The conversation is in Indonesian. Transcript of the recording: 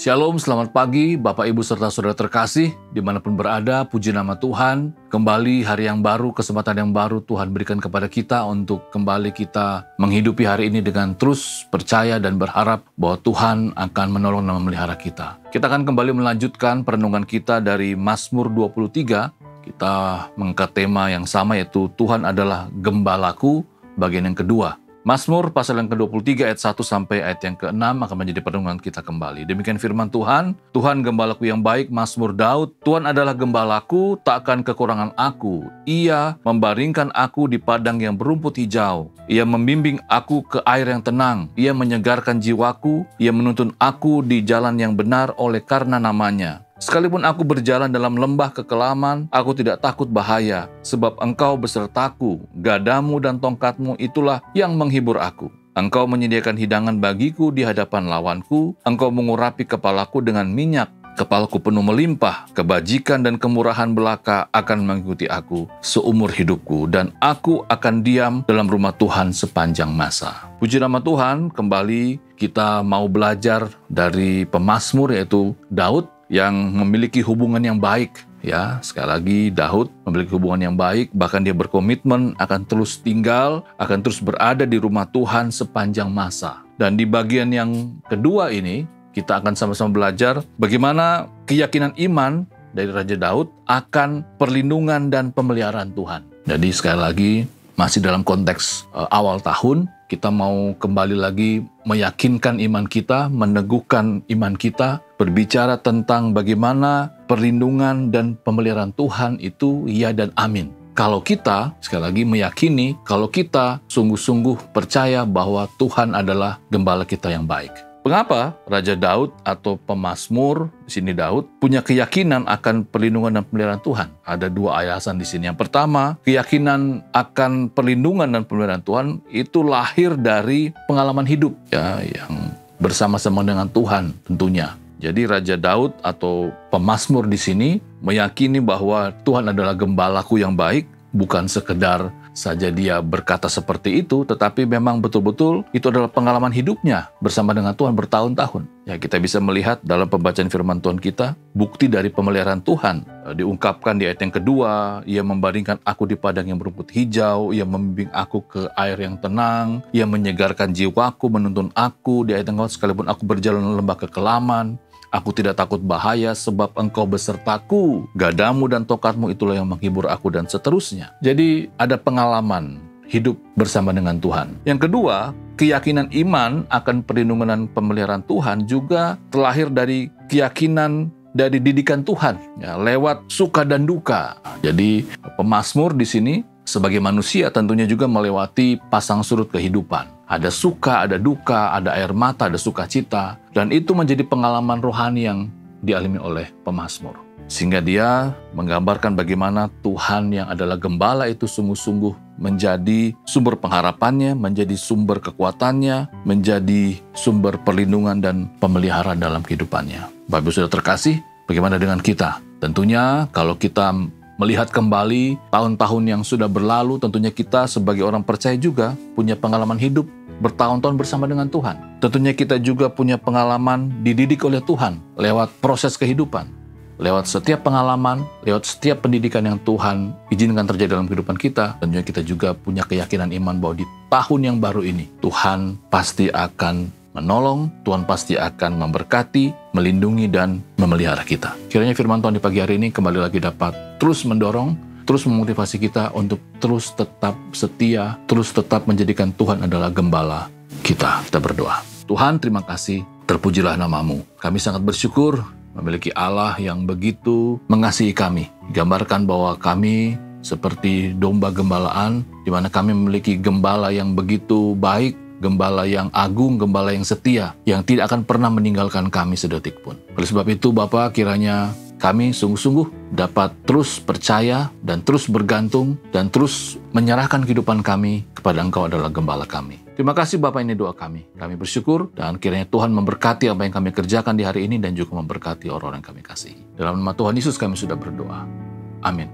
Shalom, selamat pagi Bapak Ibu serta Saudara terkasih, dimanapun berada, puji nama Tuhan. Kembali hari yang baru, kesempatan yang baru Tuhan berikan kepada kita untuk kembali kita menghidupi hari ini dengan terus percaya dan berharap bahwa Tuhan akan menolong dan memelihara kita. Kita akan kembali melanjutkan perenungan kita dari Mazmur 23. Kita mengangkat tema yang sama, yaitu Tuhan adalah gembalaku, bagian yang kedua. Mazmur pasal yang ke-23 ayat 1 sampai ayat yang ke-6 akan menjadi perenungan kita kembali. Demikian firman Tuhan, Tuhan gembalaku yang baik, Mazmur Daud. Tuhan adalah gembalaku, tak akan kekurangan aku. Ia membaringkan aku di padang yang berumput hijau. Ia membimbing aku ke air yang tenang. Ia menyegarkan jiwaku. Ia menuntun aku di jalan yang benar oleh karena namanya. Sekalipun aku berjalan dalam lembah kekelaman, aku tidak takut bahaya, sebab Engkau besertaku, gadamu dan tongkatmu itulah yang menghibur aku. Engkau menyediakan hidangan bagiku di hadapan lawanku, Engkau mengurapi kepalaku dengan minyak, kepalaku penuh melimpah, kebajikan dan kemurahan belaka akan mengikuti aku seumur hidupku, dan aku akan diam dalam rumah Tuhan sepanjang masa. Puji nama Tuhan, kembali kita mau belajar dari pemazmur yaitu Daud, yang memiliki hubungan yang baik. Ya, sekali lagi Daud memiliki hubungan yang baik, bahkan dia berkomitmen akan terus tinggal, akan terus berada di rumah Tuhan sepanjang masa. Dan di bagian yang kedua ini, kita akan sama-sama belajar bagaimana keyakinan iman dari Raja Daud akan perlindungan dan pemeliharaan Tuhan. Jadi sekali lagi, masih dalam konteks awal tahun, kita mau kembali lagi meyakinkan iman kita, meneguhkan iman kita, berbicara tentang bagaimana perlindungan dan pemeliharaan Tuhan itu ya dan amin. Kalau kita, sekali lagi meyakini, kalau kita sungguh-sungguh percaya bahwa Tuhan adalah gembala kita yang baik. Mengapa Raja Daud atau pemazmur di sini Daud punya keyakinan akan perlindungan dan pemeliharaan Tuhan? Ada dua alasan di sini. Yang pertama, keyakinan akan perlindungan dan pemeliharaan Tuhan itu lahir dari pengalaman hidup ya, yang bersama-sama dengan Tuhan tentunya. Jadi Raja Daud atau pemazmur di sini meyakini bahwa Tuhan adalah gembalaku yang baik, bukan sekedar saja dia berkata seperti itu, tetapi memang betul-betul itu adalah pengalaman hidupnya bersama dengan Tuhan bertahun-tahun. Ya, kita bisa melihat dalam pembacaan firman Tuhan kita, bukti dari pemeliharaan Tuhan diungkapkan di ayat yang kedua. Ia membaringkan aku di padang yang berumput hijau, ia membimbing aku ke air yang tenang, ia menyegarkan jiwaku, menuntun aku di ayat yang kedua, sekalipun aku berjalan lembah kekelaman, aku tidak takut bahaya sebab Engkau besertaku, gadamu dan tongkatmu itulah yang menghibur aku, dan seterusnya. Jadi ada pengalaman hidup bersama dengan Tuhan. Yang kedua, keyakinan iman akan perlindungan dan pemeliharaan Tuhan juga terlahir dari keyakinan dari didikan Tuhan, ya, lewat suka dan duka. Jadi pemazmur di sini sebagai manusia tentunya juga melewati pasang surut kehidupan. Ada suka, ada duka, ada air mata, ada sukacita. Dan itu menjadi pengalaman rohani yang dialami oleh pemazmur. Sehingga dia menggambarkan bagaimana Tuhan yang adalah gembala itu sungguh-sungguh menjadi sumber pengharapannya, menjadi sumber kekuatannya, menjadi sumber perlindungan dan pemeliharaan dalam kehidupannya. Bapak Ibu sudah terkasih, bagaimana dengan kita? Tentunya kalau kita melihat kembali tahun-tahun yang sudah berlalu, tentunya kita sebagai orang percaya juga punya pengalaman hidup bertahun-tahun bersama dengan Tuhan. Tentunya kita juga punya pengalaman dididik oleh Tuhan lewat proses kehidupan. Lewat setiap pengalaman, lewat setiap pendidikan yang Tuhan izinkan terjadi dalam kehidupan kita, tentunya kita juga punya keyakinan iman bahwa di tahun yang baru ini, Tuhan pasti akan menolong, Tuhan pasti akan memberkati, melindungi, dan memelihara kita. Kiranya firman Tuhan di pagi hari ini kembali lagi dapat terus mendorong, terus memotivasi kita untuk terus tetap setia, terus tetap menjadikan Tuhan adalah gembala kita. Kita berdoa. Tuhan, terima kasih, terpujilah nama-Mu. Kami sangat bersyukur memiliki Allah yang begitu mengasihi kami. Gambarkan bahwa kami seperti domba gembalaan, di mana kami memiliki gembala yang begitu baik, gembala yang agung, gembala yang setia, yang tidak akan pernah meninggalkan kami sedetik pun. Oleh sebab itu, Bapa, kiranya kami sungguh-sungguh dapat terus percaya dan terus bergantung dan terus menyerahkan kehidupan kami kepada Engkau adalah gembala kami. Terima kasih Bapak, ini doa kami. Kami bersyukur dan kiranya Tuhan memberkati apa yang kami kerjakan di hari ini dan juga memberkati orang-orang yang kami kasihi. Dalam nama Tuhan Yesus kami sudah berdoa. Amin.